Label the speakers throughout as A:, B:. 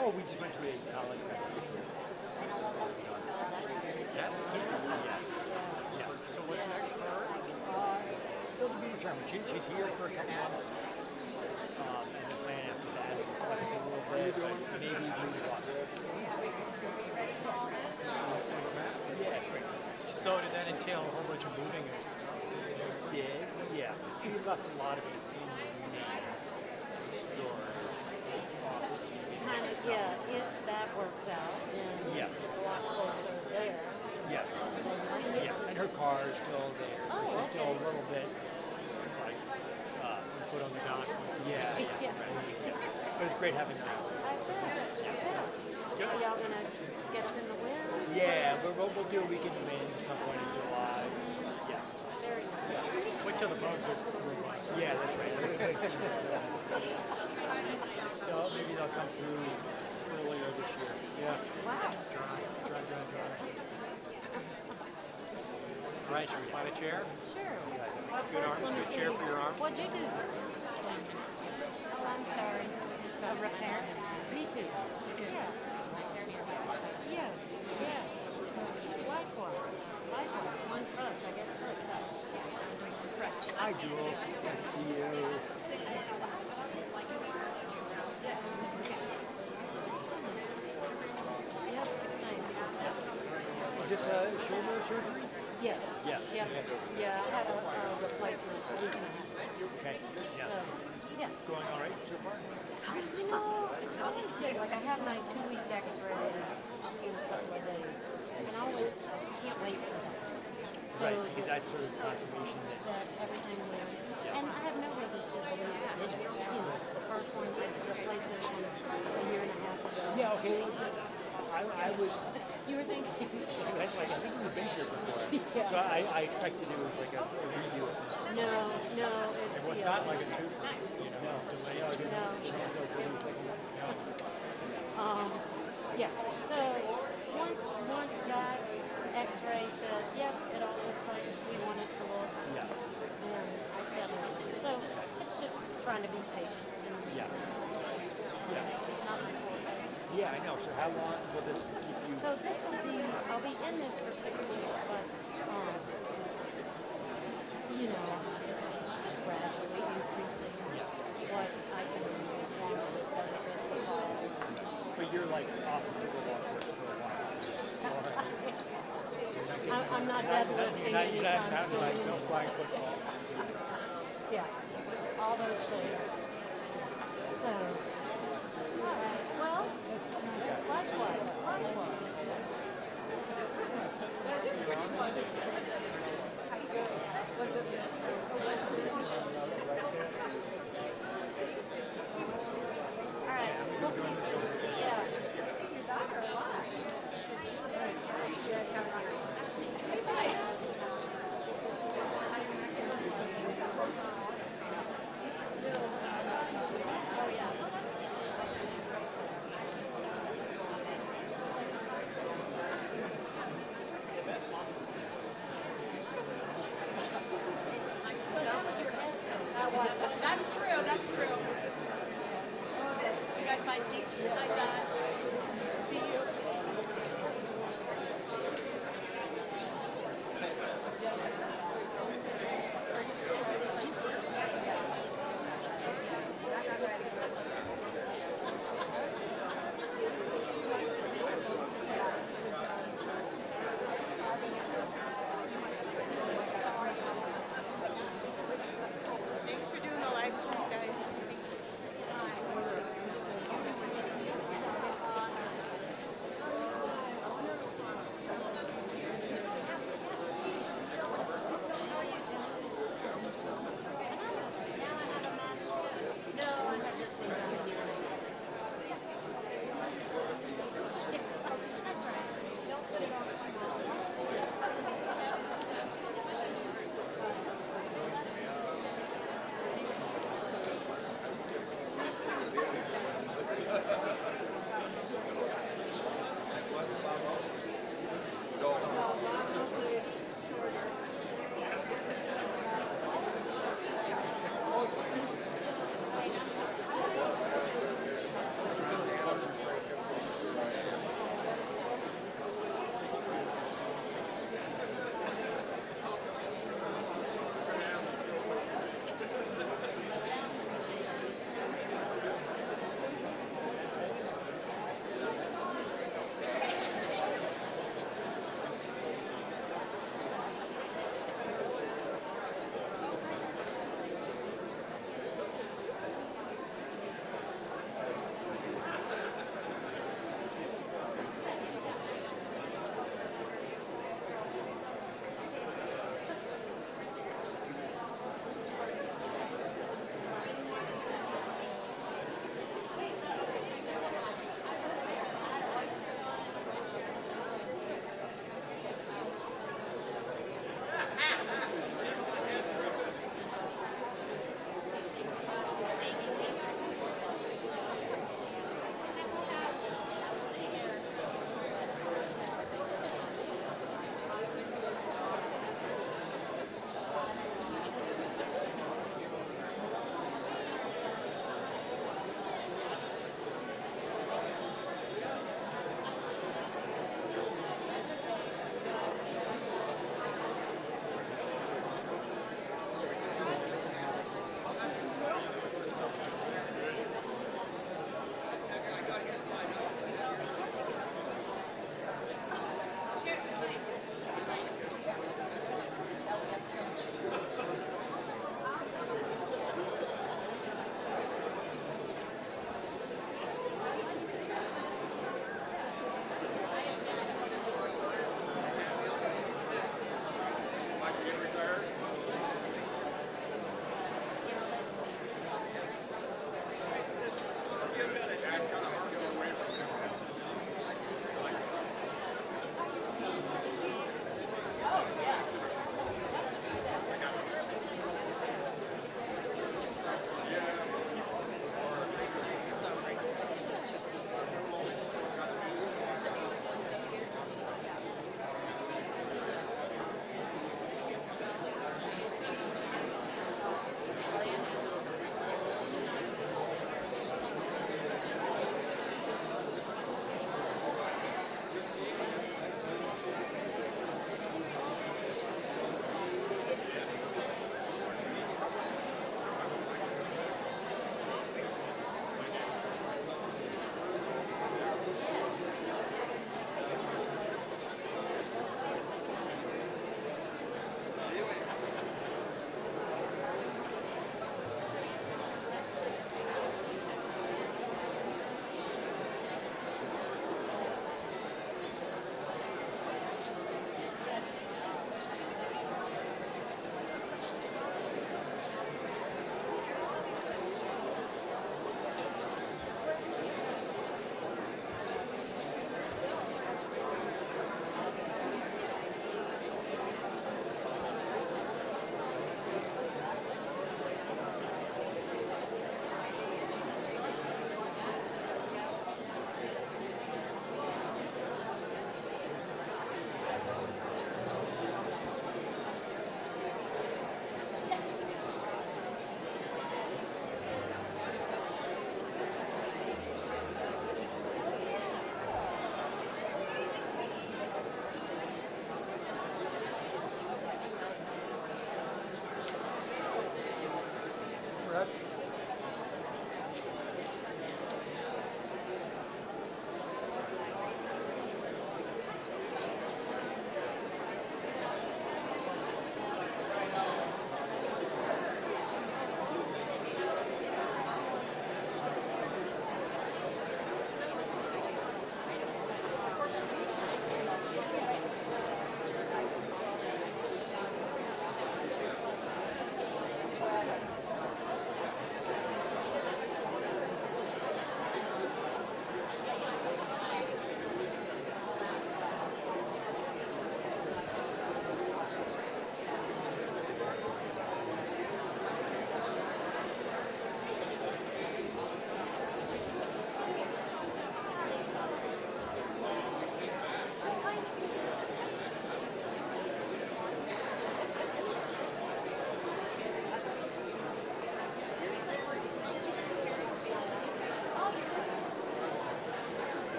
A: Oh, we just went to a college graduation. That's super cool. Yeah. Yeah. So what's next for her? Still to be determined. She's here for a couple months. And the plan after that is to flex a little bit, but maybe move on. Yeah, it's great.
B: So did that entail a whole bunch of moving and stuff?
A: Did, yeah. She left a lot of it in the store.
C: Kind of, yeah, if that works out, then
A: Yeah.
C: it's a lot closer there.
A: Yeah. Yeah. And her car is still there. So
C: Oh,
A: she's still a
C: okay.
A: little bit like
B: Foot on the dock.
A: yeah.
C: Yeah.
A: But it's great having her out.
C: I bet. Are y'all gonna get up in the wind?
A: Yeah, we'll do a weekend in Maine at some point in July. Yeah.
C: Very nice.
B: Wait till the bugs are robust.
A: Yeah, that's right. So maybe they'll come through earlier this year. Yeah.
C: Wow.
B: Dry. All right, should we find a chair?
C: Sure.
B: Good arm, good chair for your arm.
C: What'd you do? Oh, I'm sorry. It's a repair? Me too. Yeah. Yes. Yes. Likewise. One crutch. I guess crutch.
A: Hi, Jules. Good to see you.
C: Yep.
A: Is this a shoulder surgery?
C: Yes.
A: Yeah.
C: Yeah. Yeah. I had a replacement a week and a half.
A: Okay. Yeah.
C: So, yeah.
A: Going all right so far?
C: You know, it's always good. Like I have my 2-week X-ray in a couple of days, and I always can't wait for that. So
A: Right, because that's sort of confirmation that.
C: that everything was, and I have no reason to believe it didn't. You know, the first one was replaced a year and a half ago.
A: Yeah, okay. I was.
C: You were thinking.
A: I think we've been here before.
C: Yeah.
A: So I expected it was like a redo of this.
C: No,
B: It was not like a tooth, you know, delay.
C: No. Yes. So once that X-ray says, yep, it all looks like we want it to look,
A: Yeah.
C: then I settle it. So it's just trying to be patient. And
A: Yeah. Yeah.
C: not my forte.
A: Yeah, I know. So how long will this keep you?
C: So this will be, I'll be in this for 6 weeks, but, you know, it's gradually increasing what I can do as long as it doesn't risk the fall.
A: But you're like off the pickleball court for a while.
C: I'm not deadlifting
A: You're not
C: anytime
A: counting like
C: soon.
A: flying football.
C: Yeah, all those things. So, all right. Well, likewise. Was it all right. We'll see. Yeah.
D: That's true. That's true. You guys find seats? Hi, John. See you. Thanks for doing the live stream, guys.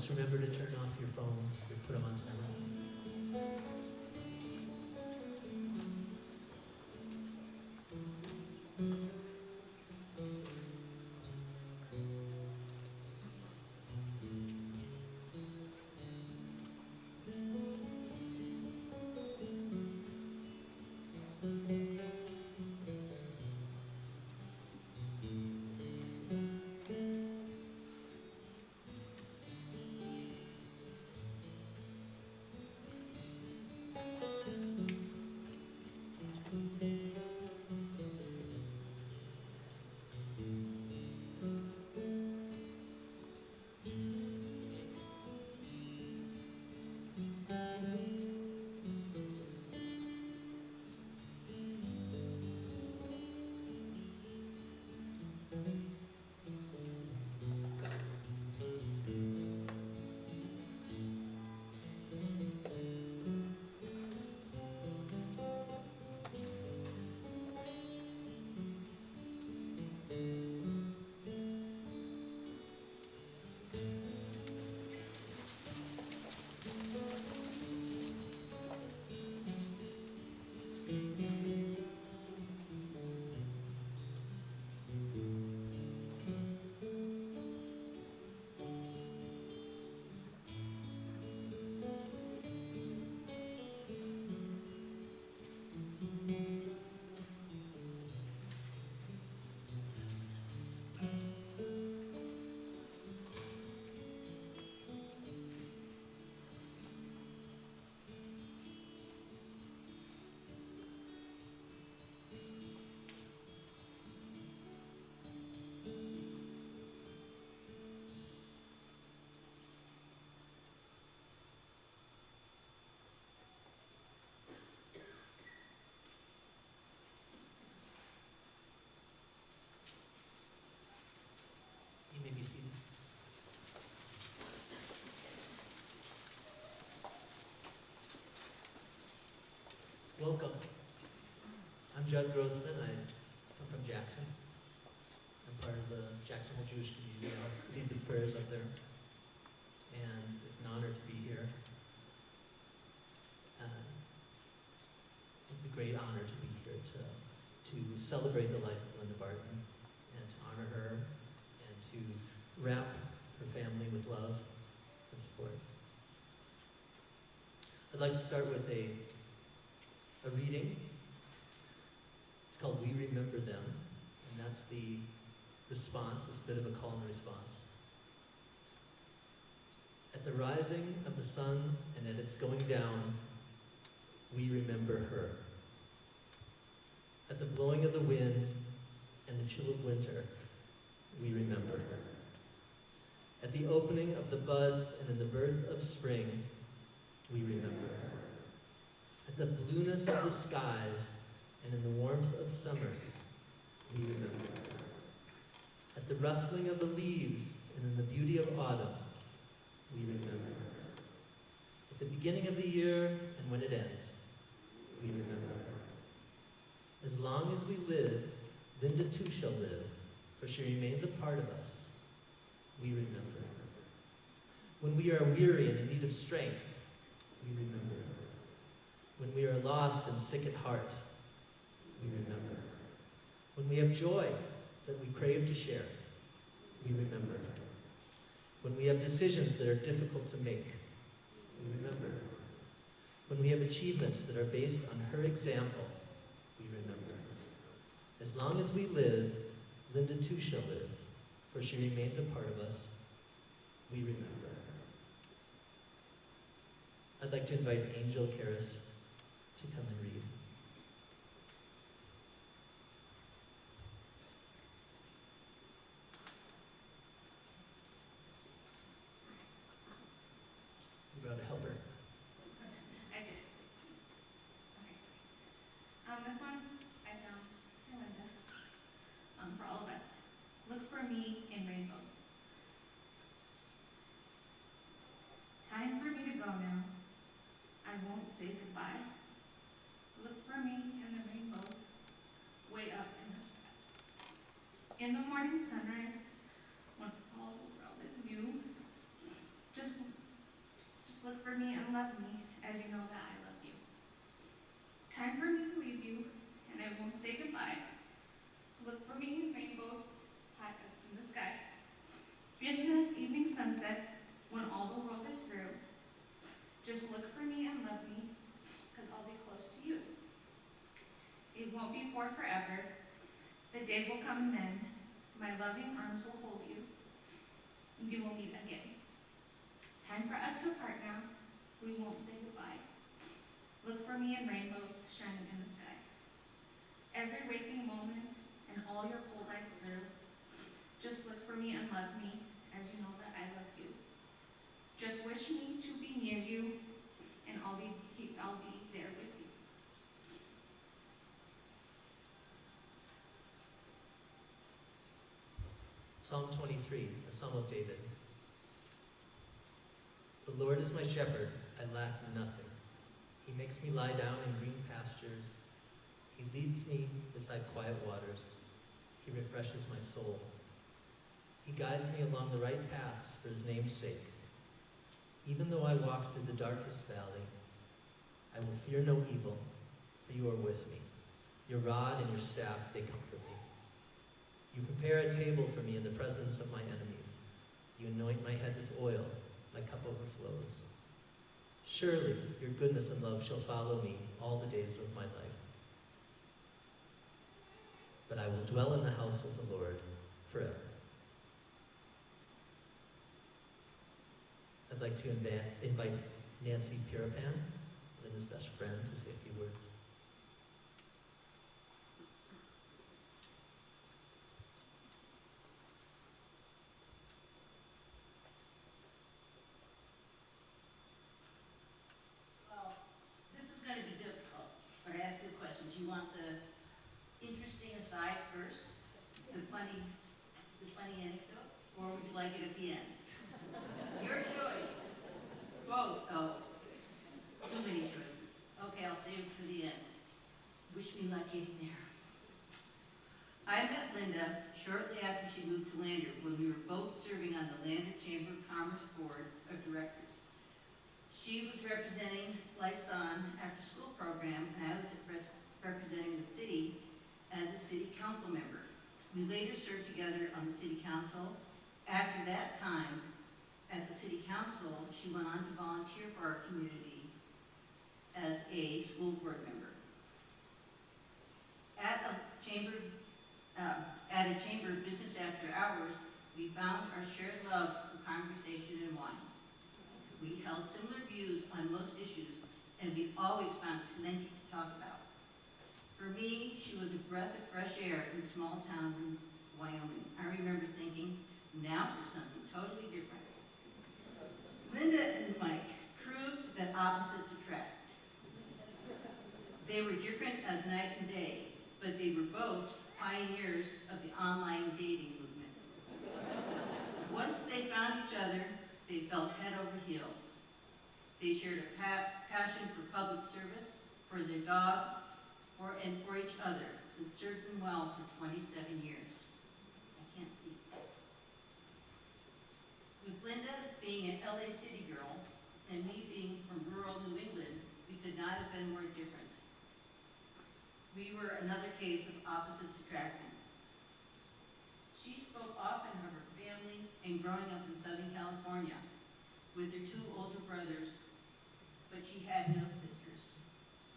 E: Just remember to turn off your phones or put them on silent. You may be seated. Welcome. I'm Judd Grossman. I come from Jackson. I'm part of the Jacksonville Jewish community. I'll lead the prayers up there. And it's an honor to be here. It's a great honor to be here to celebrate the life of Linda Barton and to honor her and to wrap her family with love and support. I'd like to start with a reading. It's called We Remember Them, and that's the response, it's a bit of a call and response. At the rising of the sun and at its going down, we remember her. At the blowing of the wind and the chill of winter, we remember her. At the opening of the buds and in the birth of spring, we remember her. At the blueness of the skies and in the warmth of summer, we remember her. At the rustling of the leaves and in the beauty of autumn, we remember her. At the beginning of the year and when it ends, we remember her. As long as we live, Linda too shall live, for she remains a part of us. We remember her. When we are weary and in need of strength, we remember her. When we are lost and sick at heart, we remember her. When we have joy that we crave to share, we remember her. When we have decisions that are difficult to make, we remember her. When we have achievements that are based on her example, we remember her. As long as we live, Linda too shall live, for she remains a part of us. We remember her. I'd like to invite Angel Karras to come and read. You brought a helper.
F: I did. Okay. This one I found for Linda. For all of us. Look for me in rainbows. Time for me to go now. I won't say goodbye. Look for me in the rainbows, way up in the sky. In the morning sunrise, when all the world is new, just Just look for me and love me as you know that I love you. Time for me to leave you, and I won't say goodbye. Look for me in rainbows high up in the sky. In the evening sunset, when all the world is through, just look for me and love me, because I'll be close to you. It won't be for forever. The day will come and then my loving arms will hold you, and you will meet again. Time for us to part now. We won't say goodbye. Look for me in rainbows shining in the sky. Every waking moment and all your whole life through, just look for me and love me as you know that I love you. Just wish me to be near you, and I'll be there with you.
E: Psalm 23, a Psalm of David. The Lord is my shepherd, I lack nothing. He makes me lie down in green pastures. He leads me beside quiet waters. He refreshes my soul. He guides me along the right paths for his name's sake. Even though I walk through the darkest valley, I will fear no evil, for you are with me. Your rod and your staff, they comfort me. You prepare a table for me in the presence of my enemies. You anoint my head with oil, my cup overflows. Surely your goodness and love shall follow me all the days of my life. But I will dwell in the house of the Lord forever. I'd like to invite Nancy Pirapan, Linda's best friend, to say a few words.
G: Well, this is going to be difficult, but I ask you a question. Do you want the interesting aside first, the funny anecdote, or would you like it at the end? Your choice. Both. Oh, too many choices. Okay, I'll save it for the end. Wish me luck getting there. I met Linda shortly after she moved to Lander when we were both serving on the Lander Chamber of Commerce Board of Directors. She was representing Lights On after school program, and I was representing the city as a city council member. We later served together on the city council. After that time, at the city council, she went on to volunteer for our community as a school board member. At a chamber of business after hours, we found our shared love for conversation and wine. We held similar views on most issues, and we always found plenty to talk about. For me, she was a breath of fresh air in small town Wyoming. I remember thinking, now for something totally different. Linda and Mike proved that opposites attract. They were different as night and day, but they were both pioneers of the online dating movement. Once they found each other, they felt head over heels. They shared a passion for public service, for their dogs, and for each other, that served them well for 27 years. I can't see. With Linda being an LA city girl and me being from rural New England, we could not have been more different. We were another case of opposites attracting. She spoke often of her family and growing up in Southern California with her two older brothers, but she had no sisters.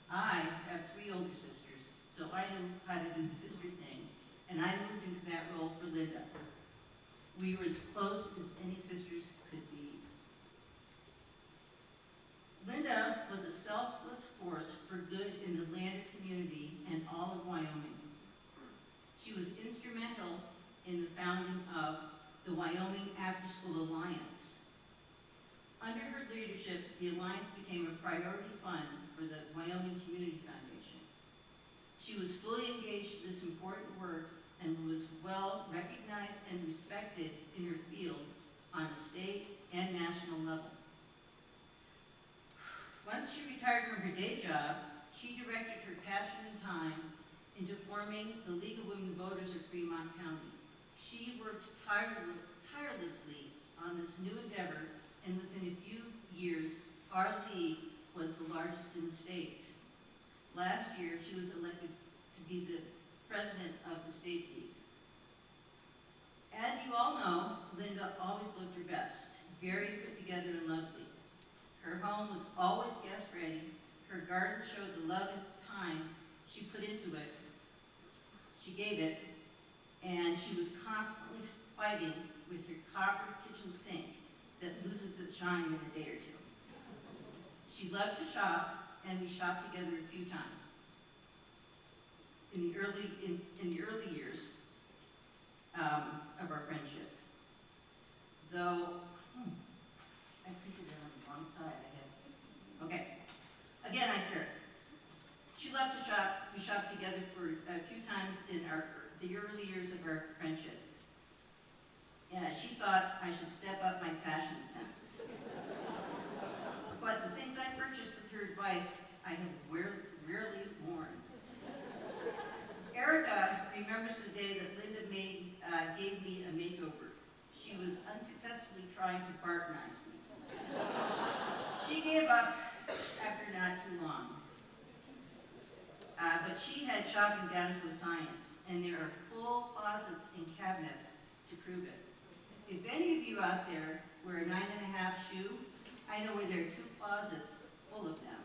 G: I have 3 older sisters, so I knew how to do the sister thing, and I moved into that role for Linda. We were as close as any sisters could be. Linda was a selfless force for good in the Lander community and all of Wyoming. She was instrumental in the founding of the Wyoming After School Alliance. Under her leadership, the Alliance became a priority fund for the Wyoming Community Foundation. She was fully engaged in this important work and was well recognized and respected in her field on a state and national level. Once she retired from her day job, she directed her passion and time into forming the League of Women Voters of Fremont County. She worked tirelessly on this new endeavor, and within a few years, Our league was the largest in the state. Last year, she was elected to be the president of the state league. As you all know, Linda always looked her best, very put together and lovely. Her home was always guest ready. Her garden showed the love and time she put into it. She gave it, and she was constantly fighting with her copper kitchen sink that loses its shine in a day or two. She loved to shop, and we shopped together a few times. In the early years of our friendship. Though, I printed it on the wrong side. Okay. Again, I start. She loved to shop. We shopped together for a few times in the early years of our friendship. Yeah, she thought I should step up my fashion sense. But the things I purchased with her advice, I have rarely worn. Erica remembers the day that Linda gave me a makeover. She was unsuccessfully trying to Bartonize me. She gave up after not too long. But she had shopping down to a science, and there are full closets and cabinets to prove it. If any of you out there wear a 9.5 shoe, I know where there are 2 closets full of them,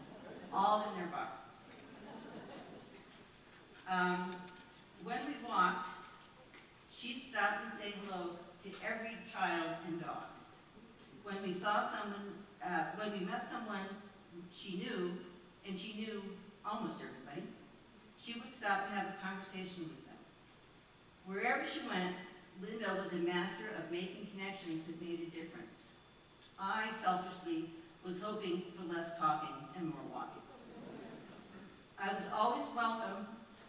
G: all in their boxes. When we walked, she'd stop and say hello to every child and dog. When we met someone she knew, and she knew almost everybody, she would stop and have a conversation with them. Wherever she went, Linda was a master of making connections that made a difference. I, selfishly, was hoping for less talking and more walking. I was always welcome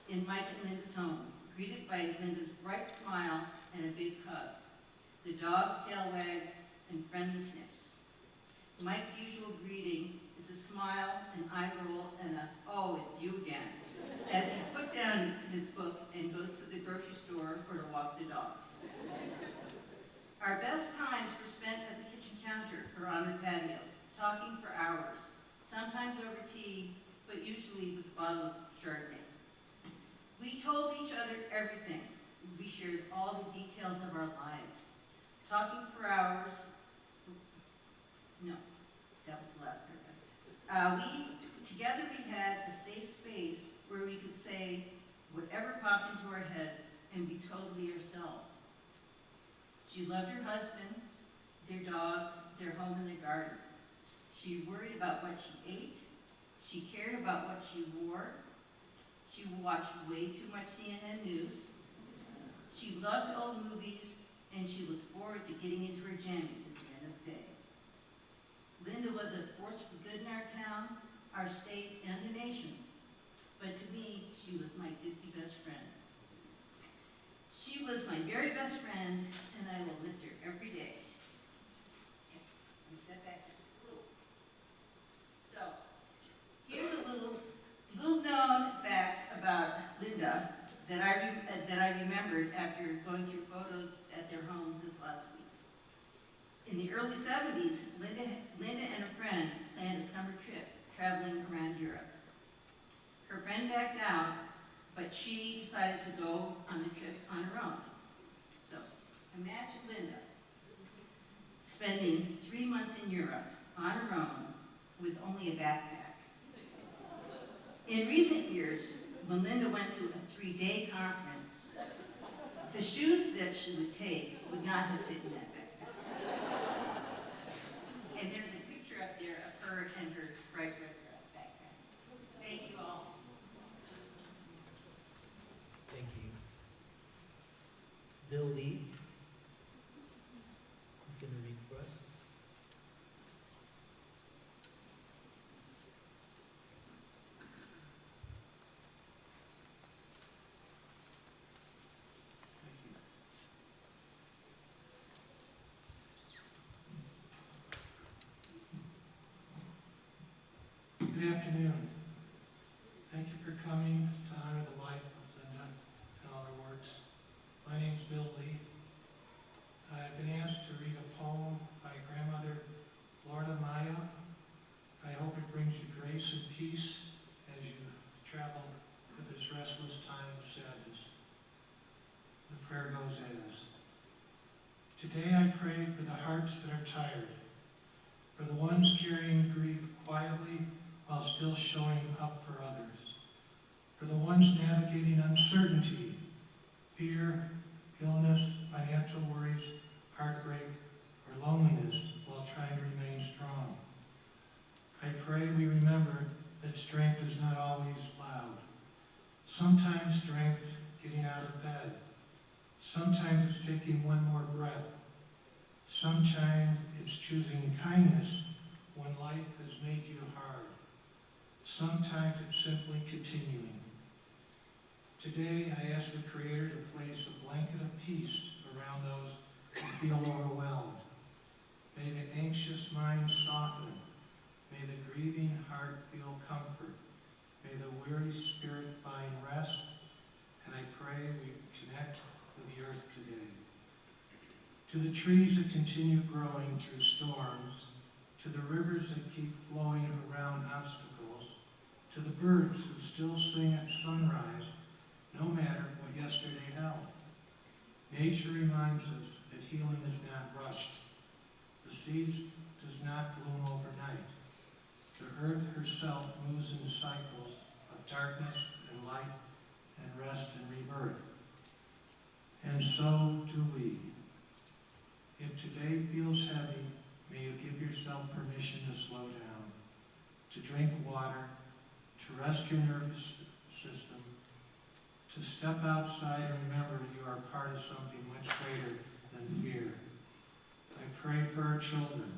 G: in Mike and Linda's home, greeted by Linda's bright smile and a big hug. The dog's tail wags and friendly sniffs. Mike's usual greeting is a smile, an eye roll, and a, "Oh, it's you again," as he put down his book and goes to the grocery store or to walk the dogs. Our best times were spent at the kitchen counter or on the patio, talking for hours, sometimes over tea, but usually with a bottle of Chardonnay. We told each other everything. We shared all the details of our lives. Talking for hours, no, that was the last paragraph. Together we had a safe space where we could say whatever popped into our heads and be totally ourselves. She loved her husband, their dogs, their home and their garden. She worried about what she ate. She cared about what she wore. She watched way too much CNN news. She loved old movies, and she looked forward to getting into her jammies at the end of the day. Linda was a force for good in our town, our state, and the nation. But to me, she was my ditzy best friend. She was my very best friend, and I will miss her every day. Okay, let me step back just a little. So, here's a little known fact about Linda that I remembered after going through photos at their home this last week. In the early 70s, Linda and a friend planned a summer trip traveling around Europe. Her friend backed out, but she decided to go on the trip on her own. So, imagine Linda spending 3 months in Europe on her own with only a backpack. In recent years, when Linda went to a 3-day conference, the shoes that she would take would not have fit in that backpack. And there's a picture up there of her and her bright red backpack. Thank you all.
E: Thank you. Bill Lee is going to read for us.
H: Good afternoon. Thank you for coming to honor the life of Linda and all her works. My name is Bill Lee. I've been asked to read a poem by grandmother Lorda Maya, Today I pray for the hearts that are tired, for the ones carrying grief quietly while still showing up for others, for the ones navigating uncertainty, fear, illness, financial worries, heartbreak, or loneliness while trying to remain strong. I pray we remember that strength is not always loud. Sometimes strength getting out of bed. Sometimes it's taking one more breath. Sometimes it's choosing kindness when life has made you hard. Sometimes it's simply continuing. Today, I ask the Creator to place a blanket of peace around those who feel overwhelmed. May the anxious mind soften. May the grieving heart feel comfort. May the weary spirit find rest. And I pray we connect with the earth today. To the trees that continue growing through storms, to the rivers that keep flowing around obstacles, to the birds who still sing at sunrise, no matter what yesterday held. Nature reminds us that healing is not rushed. The seed does not bloom overnight. The earth herself moves in cycles of darkness and light and rest and rebirth. And so do we. If today feels heavy, may you give yourself permission to slow down, to drink water, to rest your nervous system, to step outside and remember you are part of something much greater than fear. I pray for our children,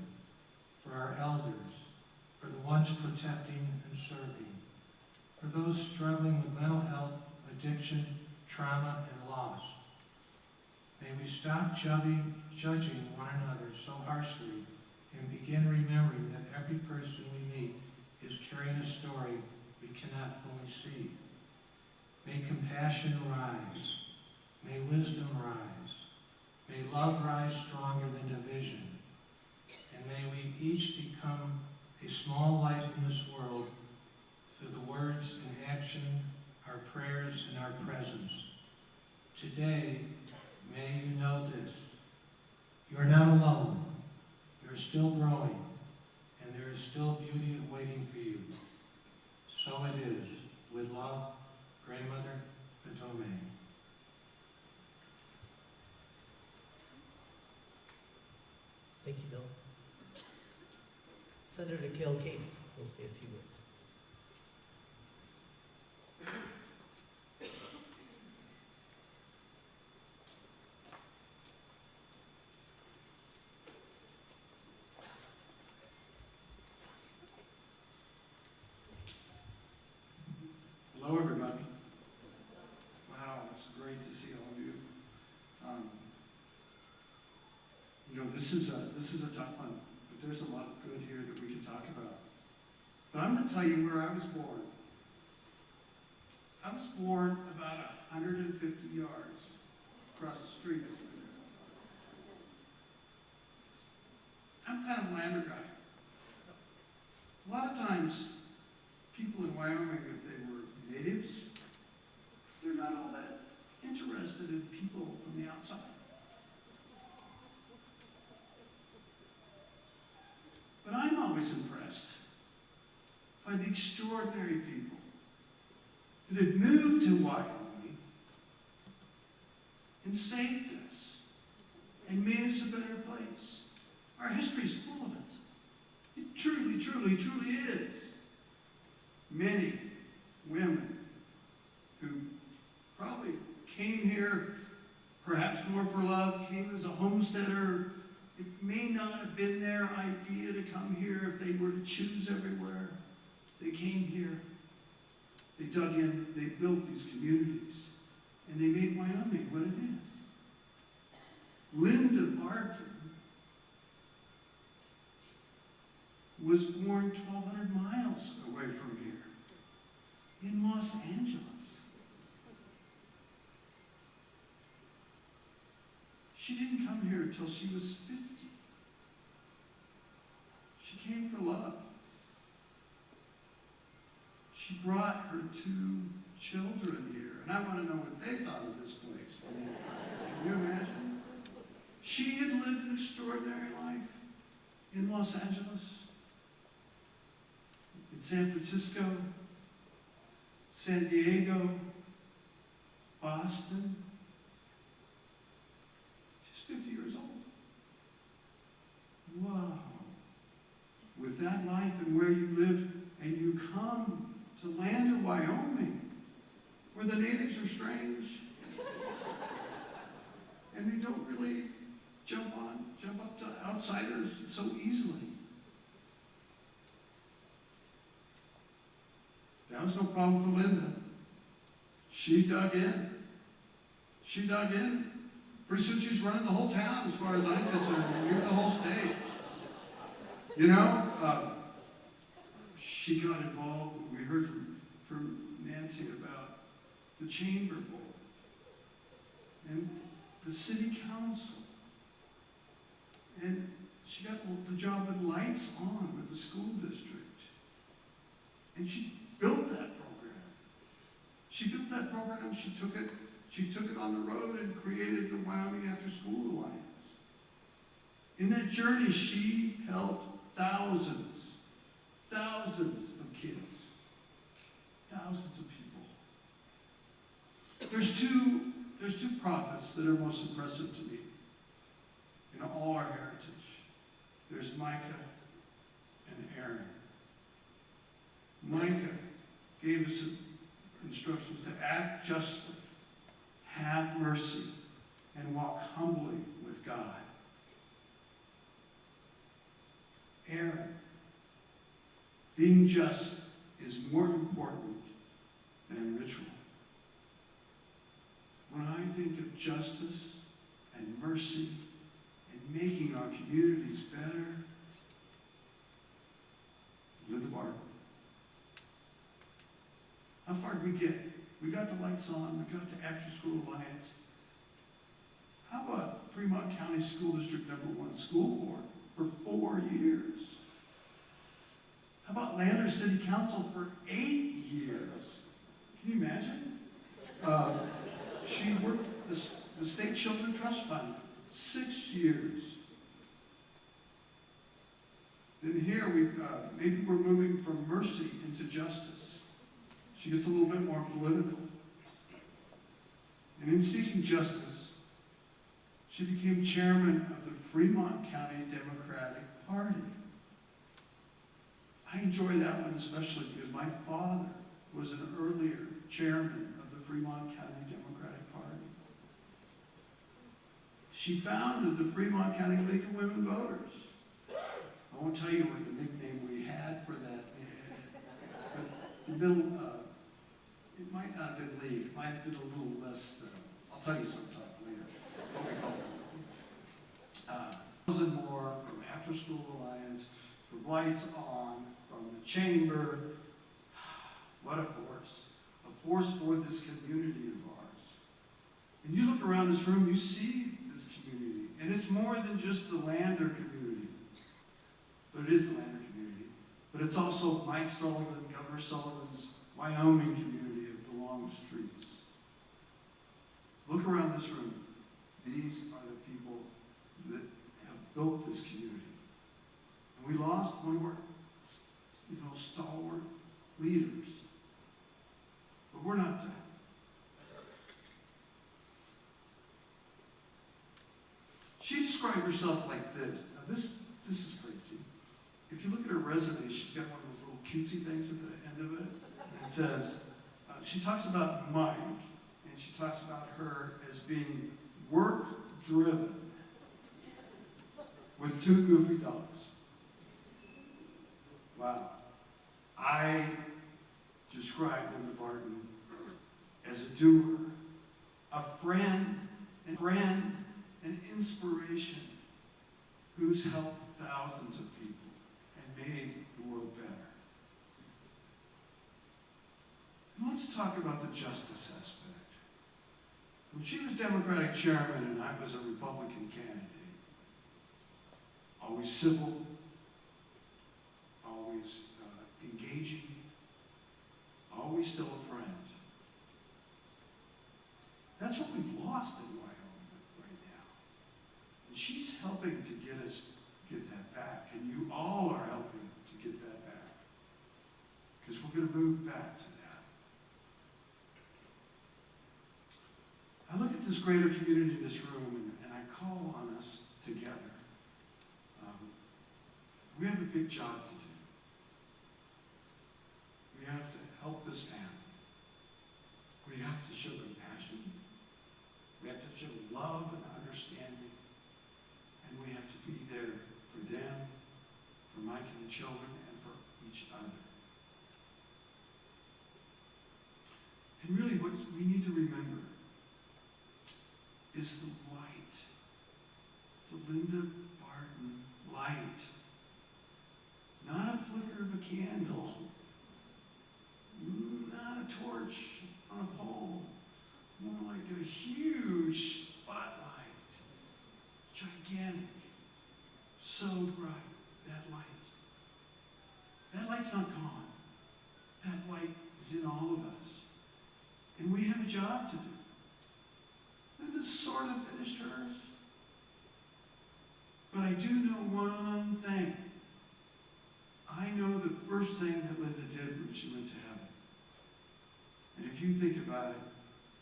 H: for our elders, for the ones protecting and serving, for those struggling with mental health, addiction, trauma, and loss. May we stop judging one another so harshly and begin remembering that every person we meet is carrying a story we cannot fully see. May compassion rise. May wisdom rise. May love rise stronger than division. And may we each become a small light in this world through the words and action, our prayers, and our presence. Today, may you know this. You are not alone. You are still growing, and there is still beauty waiting for you. So it is. With love, Grandmother Patome.
E: Thank you, Bill. Senator Cale Case will say a few words.
I: Hello, everybody. Wow, it's great to see all of you. This is a tough one, but there's a lot of good here that we can talk about. But I'm going to tell you where I was born. I was born about 150 yards across the street over there. I'm kind of a lander guy. A lot of times, people in Wyoming, if they were natives, they're not all that interested in people from the outside. But I'm always impressed by the extraordinary people that have moved to Wyoming and saved us and made us a better place. Our history is full of it. It truly, truly, truly is. Many women who probably came here perhaps more for love, came as a homesteader. It may not have been their idea to come here if they were to choose everywhere. They came here, they dug in, they built these communities, and they made Wyoming what it is. Linda Barton was born 1,200 miles away from here, in Los Angeles. She didn't come here until she was 50. She came for love. She brought her 2 children here, and I want to know what they thought of this place. Can you imagine? She had Los Angeles, in San Francisco, San Diego, Boston. She's 50 years old. Wow. With that life and where you live, and you come to land of Wyoming, where the natives are strange, and they don't really jump up to outsiders so easily. That was no problem for Linda. She dug in. She dug in. Pretty soon she's running the whole town, as far as I'm concerned, maybe the whole state. You know, she got involved. We heard from Nancy about the Chamber Board and the City Council. And she got the job with Lights On with the school district. And she built that program. She built that program. She took it on the road and created the Wyoming After School Alliance. In that journey, she helped thousands of kids, thousands of people. There's two prophets that are most impressive to me in all our heritage. There's Micah and Aaron. Micah gave us instructions to act justly, have mercy, and walk humbly with God. Aaron, being just is more important than ritual. When I think of justice and mercy and making our communities better, Linda Barton. How far did we get? We got the Lights On, we got the After School Alliance. How about Fremont County School District #1 School Board for 4 years? How about Lander City Council for 8 years? Can you imagine? She worked the State Children Trust Fund 6 years. Then here, maybe we're moving from mercy into justice. She gets a little bit more political. And in seeking justice, she became chairman of the Fremont County Democratic Party. I enjoy that one especially because my father was an earlier chairman of the Fremont County Democratic Party. She founded the Fremont County League of Women Voters. I won't tell you what the nickname we had for that, but the middle, it might not have been League, it might have been a little less, I'll tell you sometime later what we call it. 1,000 more from After School Alliance, from Lights On, from the Chamber. What a force for this community of ours. And you look around this room, you see this community, and it's more than just the Lander community. But it is the Lander community. But it's also Mike Sullivan, Governor Sullivan's Wyoming community of the Long Streets. Look around this room. These are the people that have built this community. And we lost one of our, stalwart leaders. But we're not done. She described herself like this. Now this is crazy. If you look at her resume, she's got one of those little cutesy things at the end of it. And it says, she talks about Mike, and she talks about her as being work-driven with 2 goofy dogs. Wow. I describe Linda Barton as a doer, a friend, an inspiration who's helped thousands of people and made the world better. And let's talk about the justice aspect. When she was Democratic chairman and I was a Republican candidate, always civil, always engaging, always still a friend. That's what we've lost in Wyoming right now. And she's helping to get that back. And you all back to that. I look at this greater community in this room, and I call on us together. We have a big job to do. We have to help this family. We have to show compassion. We have to show love and understanding. And we have to be there for them, for Mike and the children, and for each other. And really what we need to remember is the light. The Linda Barton light. Not a flicker of a candle. Not a torch on a pole. More like a huge spotlight. Gigantic. So bright. That light. That light's not gone. That light is in all of us. And we have a job to do. Linda's sort of finished hers. But I do know one thing. I know the first thing that Linda did when she went to heaven. And if you think about it,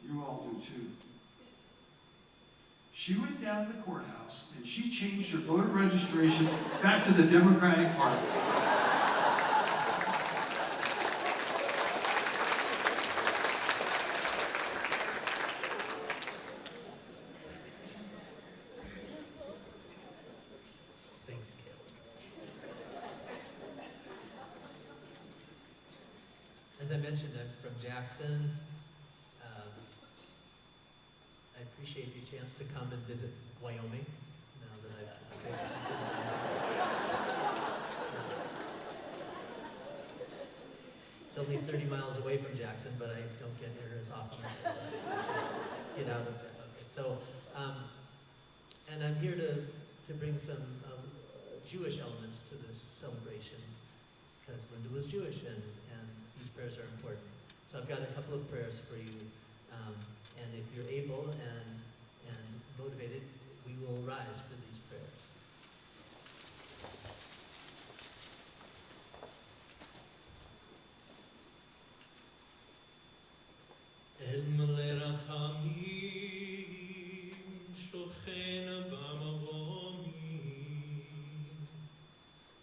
I: you all do too. She went down to the courthouse and she changed her voter registration back to the Democratic Party.
E: Thanks, Gail. As I mentioned, I'm from Jackson. I appreciate the chance to come and visit Wyoming, now that I was able to get It's only 30 miles away from Jackson, but I don't get here as often as I get out of it. Okay, so, and I'm here to bring some Jewish elements to this celebration, because Linda was Jewish, and these prayers are important. So I've got a couple of prayers for you, and if you're able and motivated, we will rise for these prayers. El mele rachamim, shochena b'maromim,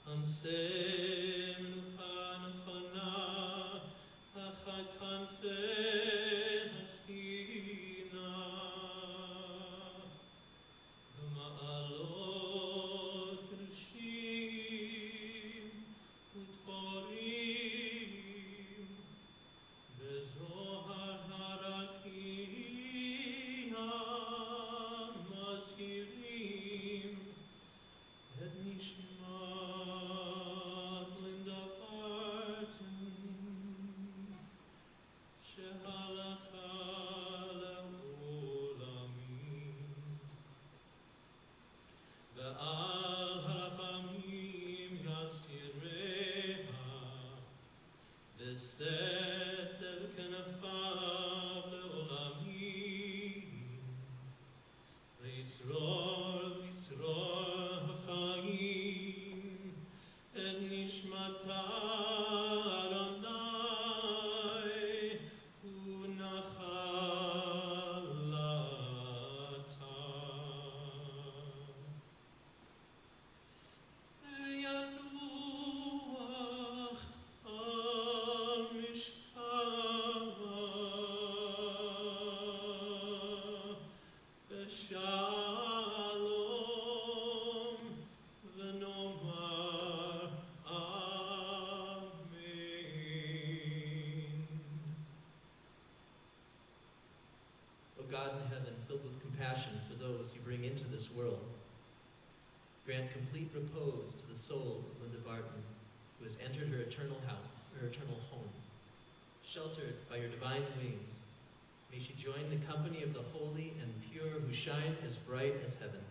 E: hamseh menucha nechona, tachat kanfei hashchina, v'ma'alot kedoshim u'tvorim, v'zohar harakia mazhirim, et nishmat Linda Barton, shehalakha le'olamim, ve'al harachamim yastireha, v'seter kenafav le'olamim, v'yitzror ha'chaim, et nishmata Adonai u'nachalata. Yanuach al-mishkah v'shalom v'nomar amen. O God in heaven, filled with compassion for those you bring into this world, grant complete repose to the soul of Linda Barton, who has entered her eternal home. Sheltered by your divine wings, may she join the company of the holy and pure who shine as bright as heaven.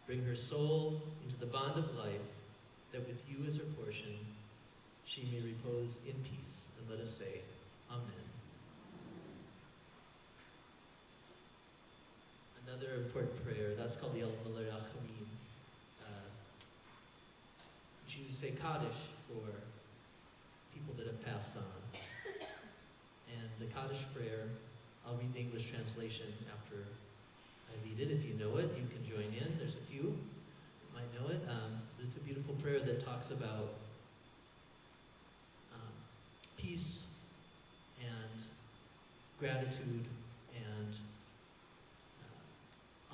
E: Bring her soul into the bond of life, that with you as her portion, she may repose in peace. And let us say, Amen. Another important prayer, that's called the El Mele Rachamim. Jews say Kaddish for people that have passed on. the Kaddish prayer. I'll read the English translation after I lead it. If you know it, you can join in. There's a few that might know it. But it's a beautiful prayer that talks about peace and gratitude and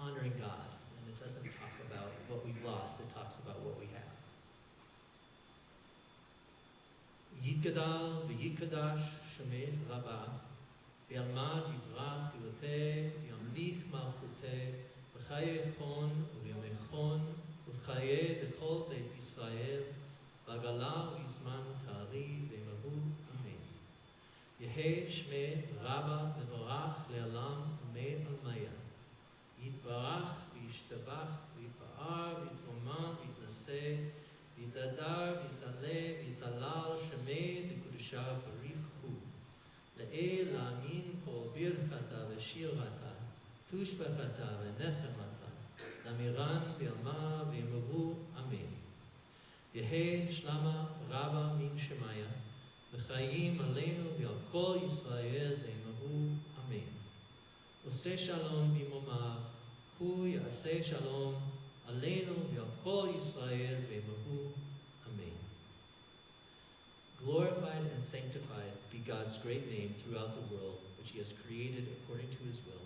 E: honoring God. And it doesn't talk about what we've lost, it talks about what we have. Yitgadal v'yitgadash shemeh rabah v'yalmad yivrach yiroteh v'yamlich malchuteh v'chaye chon v'yamechon v'chaye dechol beit Yisrael v'agala v'yizman kari v'emahu amen. Yehei shmeh rabah v'orach le'alam ameh almaya yitbarach v'yishtabach v'yipa'ar v'yitromam v'yitnaseh v'yitadar v'yitaleh v'yitalal shemeh d'kudusha barichu le'el la'amin kol birchata v'shirata tushbachata v'nechemata lamiran v'yalma v'yemahu amen. Yehei shlama rabba min shemaya v'chayim aleinu v'yal kol Yisrael v'yemahu amen. Oseh shalom b'imomav hu ya'aseh shalom aleinu v'yal kol Yisrael v'yemahu amen. Glorified and sanctified be God's great name throughout the world, which he has created according to his will.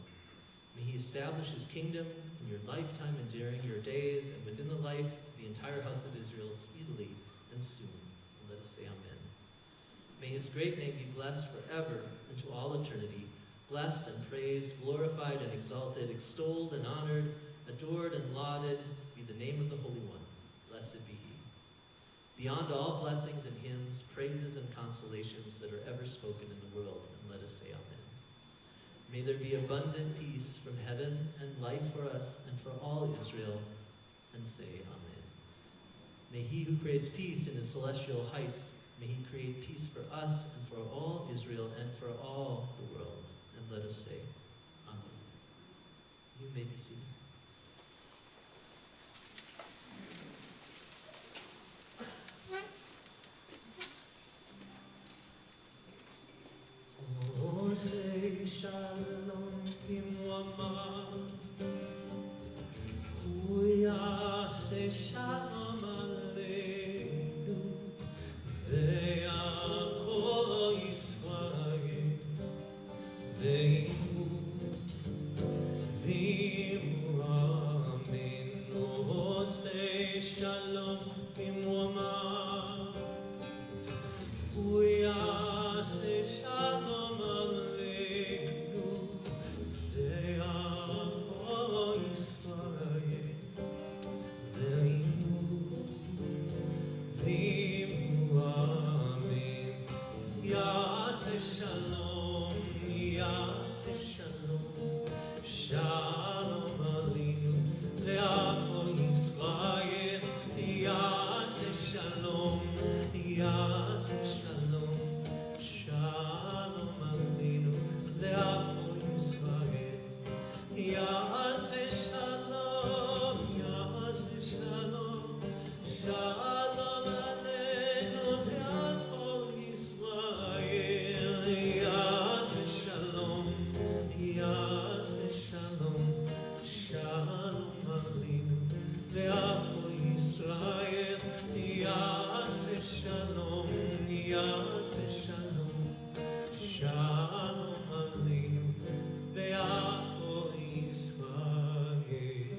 E: May he establish his kingdom in your lifetime and during your days, and within the life of the entire house of Israel speedily and soon. And let us say amen. May his great name be blessed forever and to all eternity, blessed and praised, glorified and exalted, extolled and honored, adored and lauded be the name of the Holy One. Blessed be he. Beyond all blessings and hymns, praises and consolations that are ever spoken in the world, and let us say amen. May there be abundant peace from heaven and life for us and for all Israel, and say amen. May he who creates peace in his celestial heights, may he create peace for us and for all Israel and for all the world, and let us say amen. You may be seated. Oh, say shalom kimwama, huya say shalom aleinu, ve'akol Yisrael, ve'imu, v'imu amen. Oh, say shalom kimwama, huya say shalom aleinu, ve'akol Yisrael, ve'imu, v'imu amen. Yaseh shalom, yaseh shalom, shalom aleinu, ve'akol Yisrael, yaseh shalom, yaseh shalom, shalom aleinu, ve'akol Yisrael, yaseh shalom, yaseh shalom, shalom aleinu, ve'akol Yisrael, yaseh shalom, yaseh shalom, shalom aleinu, ve'akol Yisrael, yaseh shalom, yaseh shalom, shalom aleinu, ve'akol Yisrael.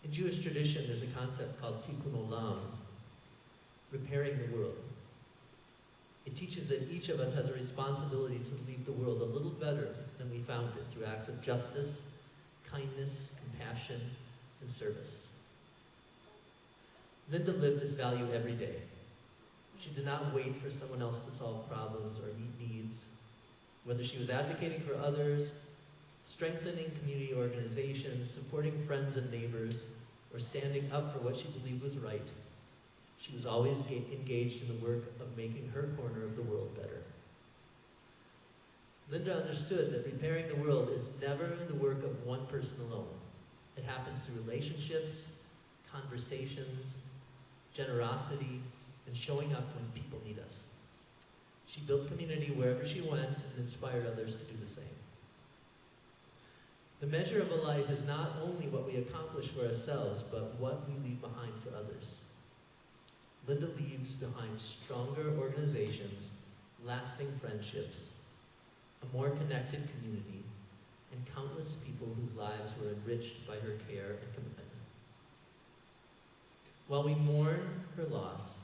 E: In Jewish tradition, there's a concept called tikkun olam, repairing the world. It teaches that each of us has a responsibility to leave the world a little better than we found it through acts of justice, kindness, compassion, and service. Linda lived this value every day. She did not wait for someone else to solve problems or meet needs. Whether she was advocating for others, strengthening community organizations, supporting friends and neighbors, or standing up for what she believed was right, she was always engaged in the work of making her corner of the world better. Linda understood that repairing the world is never the work of one person alone. It happens through relationships, conversations, generosity, and showing up when people need us. She built community wherever she went and inspired others to do the same. The measure of a life is not only what we accomplish for ourselves, but what we leave behind for others. Linda leaves behind stronger organizations, lasting friendships, a more connected community, and countless people whose lives were enriched by her care and commitment. While we mourn her loss,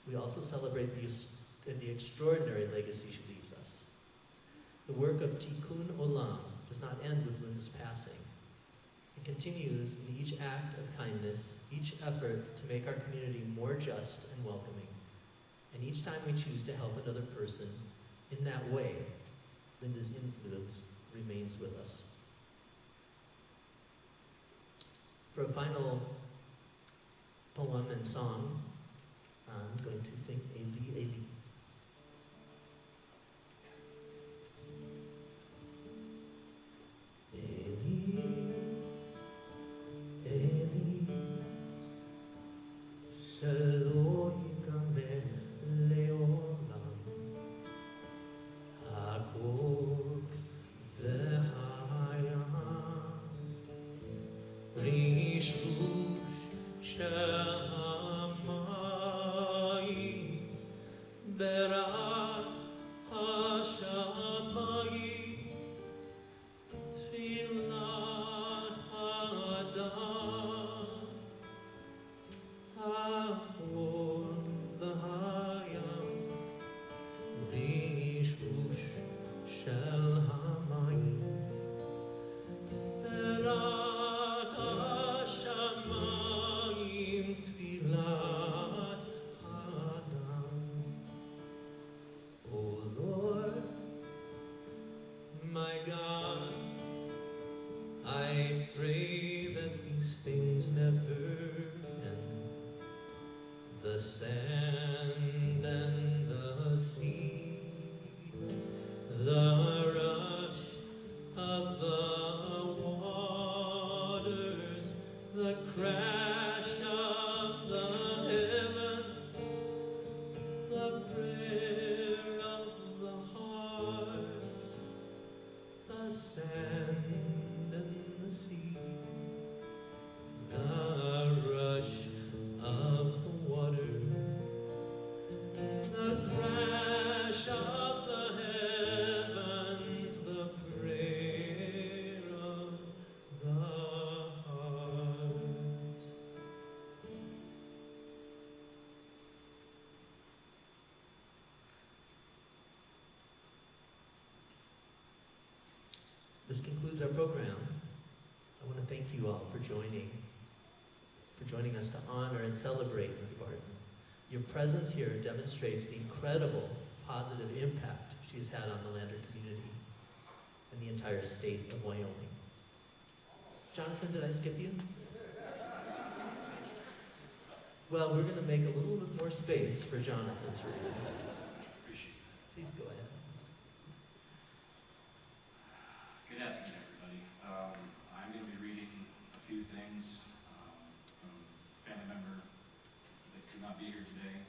E: we also celebrate the extraordinary legacy she leaves us. The work of Tikkun Olam does not end with Linda's passing. It continues in each act of kindness, each effort to make our community more just and welcoming, and each time we choose to help another person in that way, Linda's influence remains with us. For a final poem and song, I'm going to sing Eli, Eli. Eli, Eli, shelo yikamer leolam, hakol v'haya, rishrush shamayim, berach hashamayim, tfilat hadam, achor v'hayam, rishrush shel hamayim, berach hashamayim, tfilat hadam. O Lord, my God, I pray that these things never end. The sand and the sea, the rush of the waters, the crash of the heavens, the prayer of the heart, the sand and the sea, the rush of the water, the crash of the heavens, the prayer of the heart. This concludes our program. I want to thank you all for joining us to honor and celebrate Linda Barton. Your presence here demonstrates the incredible positive impact she has had on the Lander community and the entire state of Wyoming. Jonathan, did I skip you? Well, we're going to make a little bit more space for Jonathan to read. Please go ahead.
J: Good afternoon, everybody. I'm going to be reading a few things from a family member that could not be here today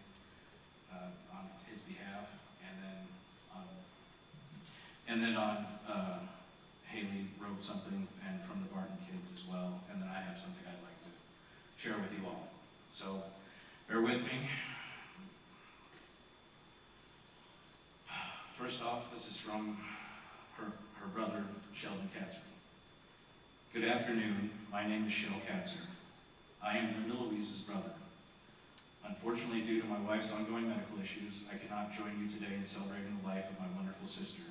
J: on his behalf, and then on Haley wrote something, and from the Barton kids as well, and then I have something I'd like to share with you all. So bear with me. First off, this is from her brother, Sheldon Katzer. Good afternoon, my name is Shel Katzer. I am Linda Louise's brother. Unfortunately, due to my wife's ongoing medical issues, I cannot join you today in celebrating the life of my wonderful sister,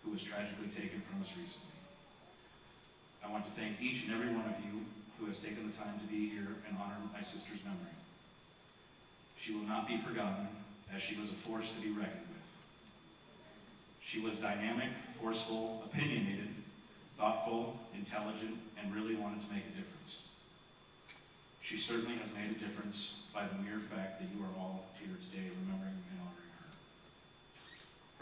J: who was tragically taken from us recently. I want to thank each and every one of you who has taken the time to be here and honor my sister's memory. She will not be forgotten, as she was a force to be reckoned with. She was dynamic, forceful, opinionated, thoughtful, intelligent, and really wanted to make a difference. She certainly has made a difference by the mere fact that you are all here today remembering and honoring her.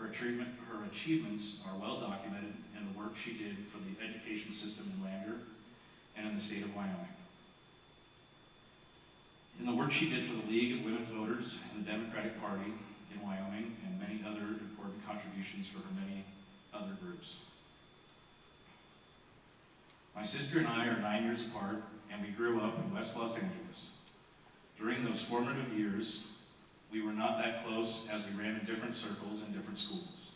J: Her achievements are well documented in the work she did for the education system in Lander and in the state of Wyoming. In and the work she did for the League of Women's Voters and the Democratic Party in Wyoming, and many other important contributions for her many other groups. My sister and I are 9 years apart, and we grew up in West Los Angeles. During those formative years, we were not that close as we ran in different circles and different schools.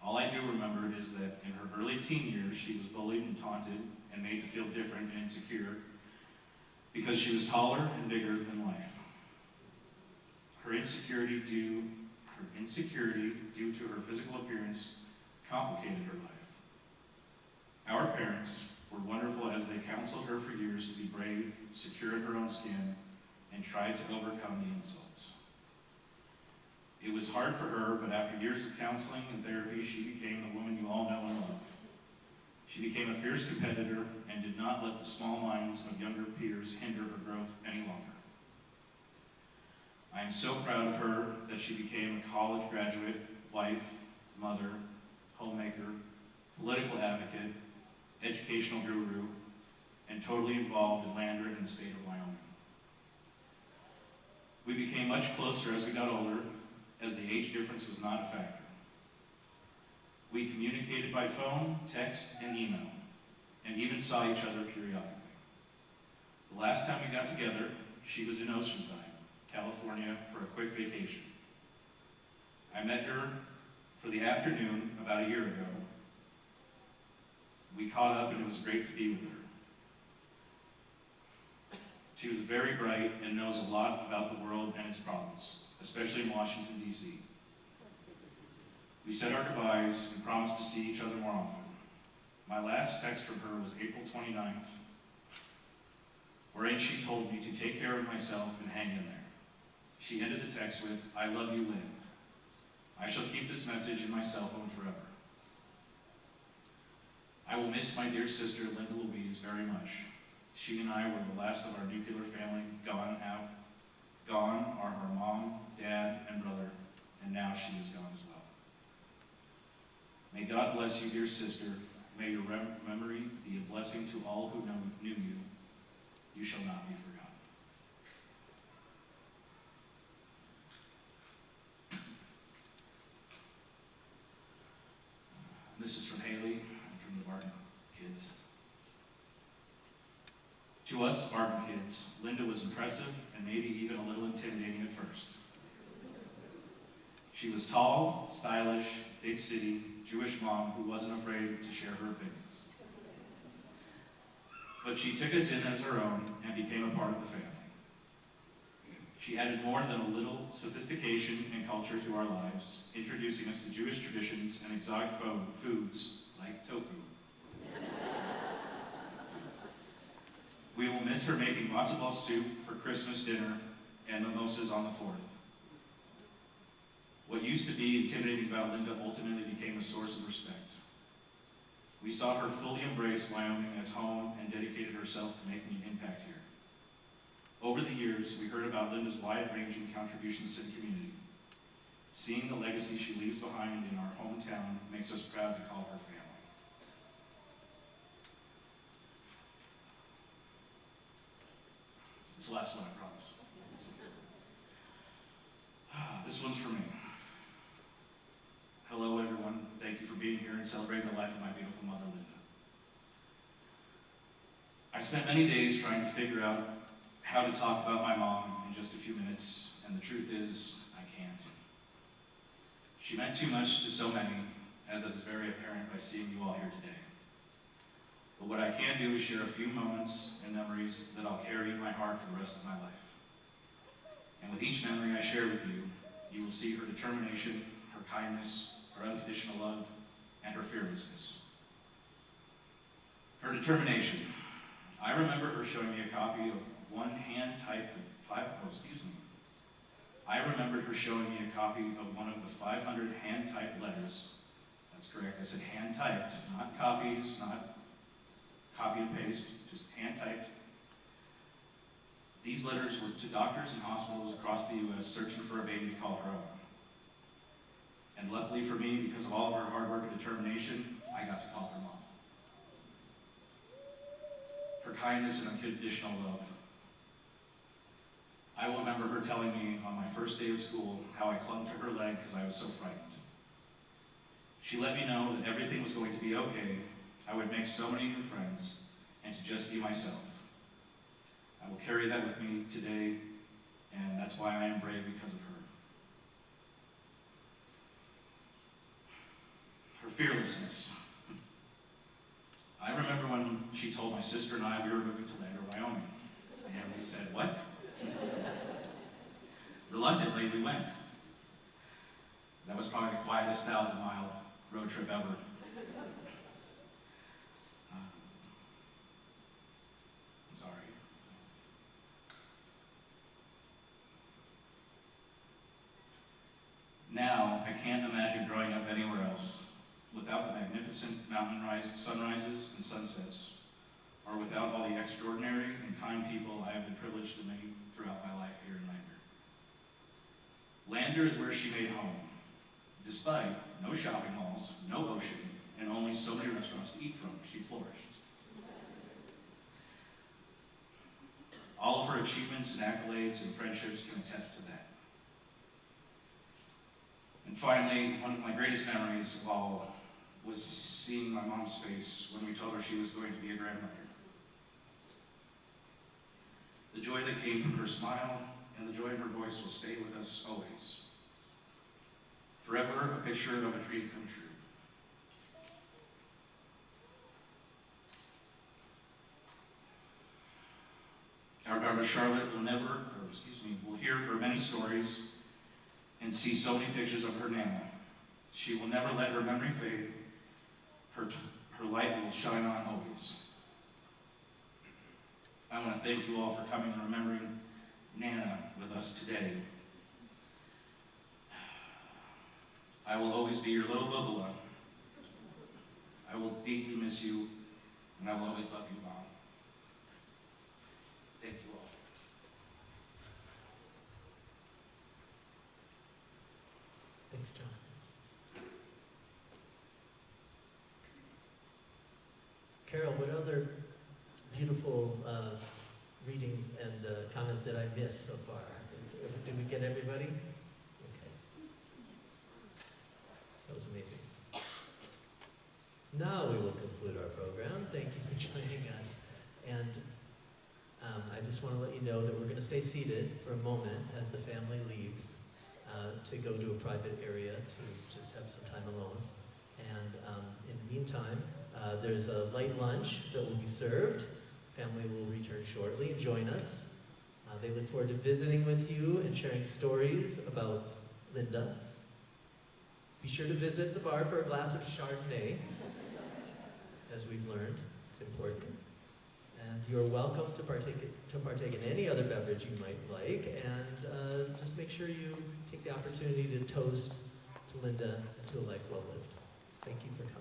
J: All I do remember is that in her early teen years, she was bullied and taunted and made to feel different and insecure because she was taller and bigger than life. Her insecurity due to her physical appearance complicated her life. Our parents were wonderful as they counseled her for years to be brave, secure in her own skin, and tried to overcome the insults. It was hard for her, but after years of counseling and therapy, she became the woman you all know and love. She became a fierce competitor and did not let the small minds of younger peers hinder her growth any longer. I am so proud of her that she became a college graduate, wife, mother, homemaker, political advocate, educational guru, and totally involved in land in the state of Wyoming. We became much closer as we got older, as the age difference was not a factor. We communicated by phone, text, and email, and even saw each other periodically. The last time we got together, she was in Oceanside, California, for a quick vacation. I met her for the afternoon about a year ago. We caught up and it was great to be with her. She was very bright and knows a lot about the world and its problems, especially in Washington, D.C. We said our goodbyes and promised to see each other more often. My last text from her was April 29th, wherein she told me to take care of myself and hang in there. She ended the text with, "I love you, Lynn. I shall keep this message in my cell phone forever. I will miss my dear sister, Linda Louise, very much. She and I were the last of our nuclear family gone out. Gone are her mom, dad, and brother, and now she is gone as well. May God bless you, dear sister. May your memory be a blessing to all who knew you. You shall not be forgotten." This is from Haley and from the Barton kids. To us Barton kids, Linda was impressive and maybe even a little intimidating at first. She was tall, stylish, big city, Jewish mom who wasn't afraid to share her opinions. But she took us in as her own and became a part of the family. She added more than a little sophistication and culture to our lives, introducing us to Jewish traditions and exotic foods like tofu. We will miss her making matzo ball soup for Christmas dinner and mimosas on the 4th. What used to be intimidating about Linda ultimately became a source of respect. We saw her fully embrace Wyoming as home and dedicated herself to making an impact here. Over the years, we heard about Linda's wide-ranging contributions to the community. Seeing the legacy she leaves behind in our hometown makes us proud to call her family. This last one, I promise. This one's for me. Hello, everyone. Thank you for being here and celebrating the life of my beautiful mother, Linda. I spent many days trying to figure out how to talk about my mom in just a few minutes, and the truth is, I can't. She meant too much to so many, as is very apparent by seeing you all here today. But what I can do is share a few moments and memories that I'll carry in my heart for the rest of my life. And with each memory I share with you, you will see her determination, her kindness, her unconditional love, and her fearlessness. Her determination. I remember her showing me a copy of one hand-typed I remembered her showing me a copy of one of the 500 hand-typed letters. That's correct, I said hand-typed, not copies, not copy and paste, just hand-typed. These letters were to doctors and hospitals across the U.S. searching for a baby to call her own. And luckily for me, because of all of her hard work and determination, I got to call her mom. Her kindness and unconditional love. I will remember her telling me on my first day of school how I clung to her leg because I was so frightened. She let me know that everything was going to be okay, I would make so many new friends, and to just be myself. I will carry that with me today, and that's why I am brave, because of her. Her fearlessness. I remember when she told my sister and I we were moving to Lander, Wyoming. And we said, what? Reluctantly, we went. That was probably the quietest 1,000-mile road trip ever. I'm sorry. Now, I can't imagine growing up anywhere else without the magnificent sunrises and sunsets, or without all the extraordinary and kind people I have been privileged to meet throughout my life here in Lander. Lander is where she made home, despite no shopping malls, no ocean, and only so many restaurants to eat from. She flourished. All of her achievements and accolades and friendships can attest to that. And finally, one of my greatest memories of all was seeing my mom's face when we told her she was going to be a grandmother. The joy that came from her smile and the joy in her voice will stay with us always. Forever a picture of a dream come true. Our daughter Charlotte will hear her many stories and see so many pictures of her Nana. She will never let her memory fade. Her light will shine on always. I want to thank you all for coming and remembering Nana with us today. I will always be your little Bubala. I will deeply miss you, and I will always love you, Mom. Thank you all.
E: Thanks, John. Carol, what other beautiful readings and comments did I miss so far? Did we get everybody? Okay. That was amazing. So now we will conclude our program. Thank you for joining us. And I just want to let you know that we're going to stay seated for a moment as the family leaves to go to a private area to just have some time alone. And in the meantime, there's a light lunch that will be served. Family will return shortly and join us. They look forward to visiting with you and sharing stories about Linda. Be sure to visit the bar for a glass of Chardonnay, as we've learned. It's important. And you're welcome to partake in any other beverage you might like, and just make sure you take the opportunity to toast to Linda and to a life well lived. Thank you for coming.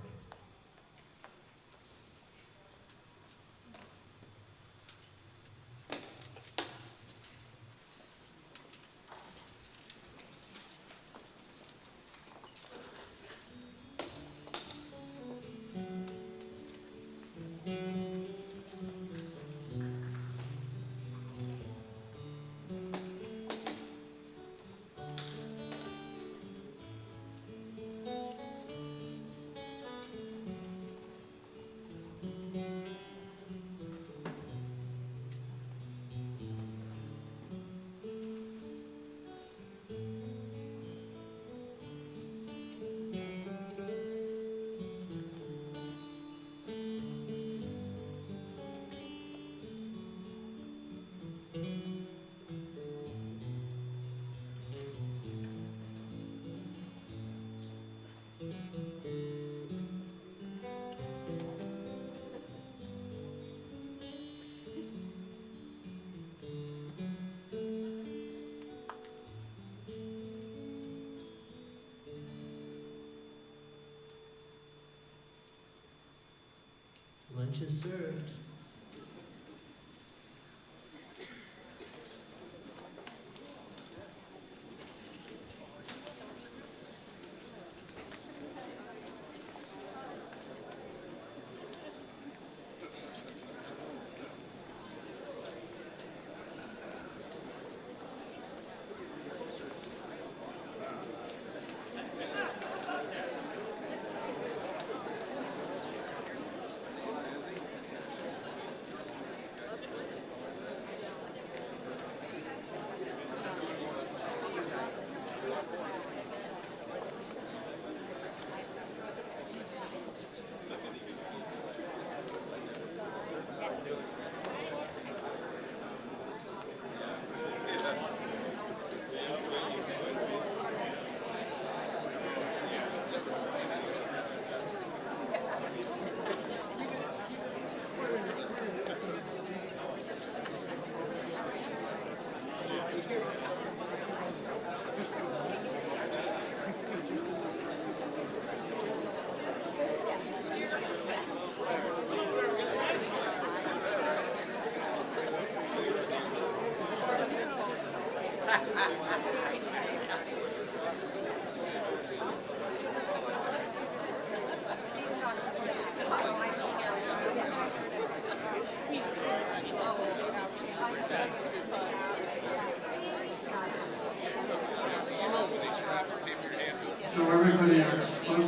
E: Lunch is served.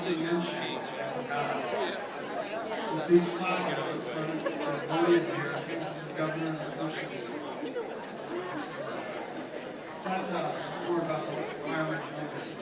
I: President Mention with these flowers in front of the William here, Governor of Michigan. That's more about the Irish movement.